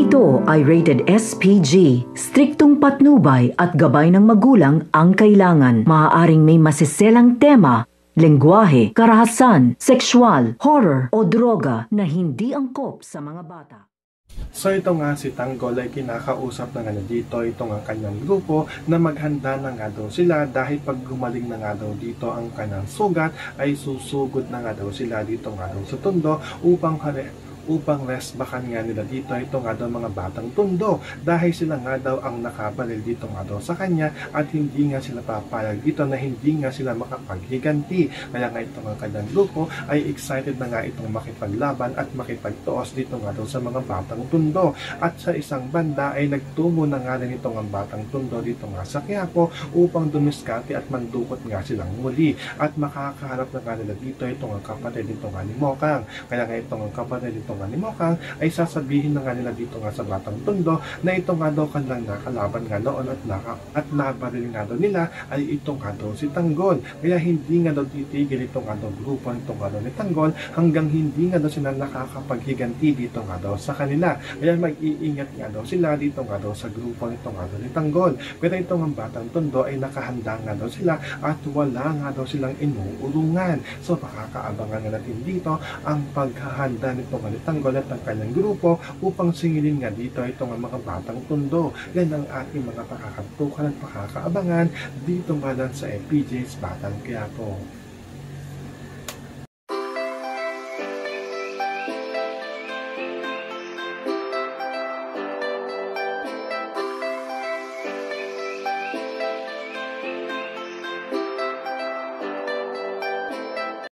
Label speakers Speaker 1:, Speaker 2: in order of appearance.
Speaker 1: Ito ay rated SPG. Striktong patnubay at gabay ng magulang ang kailangan. Maaaring may masiselang tema, lengguwahe, karahasan, sexual, horror o droga na hindi angkop sa mga bata.
Speaker 2: So ito nga si Tanggol ay kinakausap na nga dito itong ang kanyang grupo na maghanda na nga daw sila dahil pag gumaling na nga daw dito ang kanyang sugat ay susugod na nga daw sila dito nga daw sa Tondo upang resbakan nga nila dito ito nga daw mga batang Tondo dahil sila nga daw ang nakabalil dito nga daw sa kanya at hindi nga sila papayag dito na hindi nga sila makapaghiganti. Kaya nga itong ang kanyang grupo ay excited na nga itong makipaglaban at makipagtuos dito nga daw sa mga batang Tondo. At sa isang banda ay nagtungo na nga rin itong ang batang Tondo dito nga sa Quiapo upang dumiskarte at mandukot nga silang muli at makakaharap na nga nila dito itong ang kapatid dito nga ni Mokang. Kaya nga itong ang kapatid dito nga ni Mokang ay sasabihin na nga nila dito nga sa batang Tondo na ito nga daw kanilang nakalaban nga noon at nabaril nga daw nila ay ito nga daw si Tanggol. Kaya hindi nga daw titigil ito nga daw grupo nito nga daw ni Tanggol hanggang hindi nga daw sila nakakapaghiganti dito nga daw sa kanila. Kaya mag-iingat nga daw sila dito nga daw sa grupo nito nga daw ni Tanggol. Pero ito nga batang Tondo ay nakahanda nga daw sila at wala nga daw silang inuurungan. So makakaabangan nga natin dito ang paghahanda nito nga ni Tanggol at ang kanyang grupo upang singilin nga dito itong mga batang Tondo. Yan ang ating mga pakakatukan at pakakaabangan dito nga lang sa FPJ's Batang Quiapo.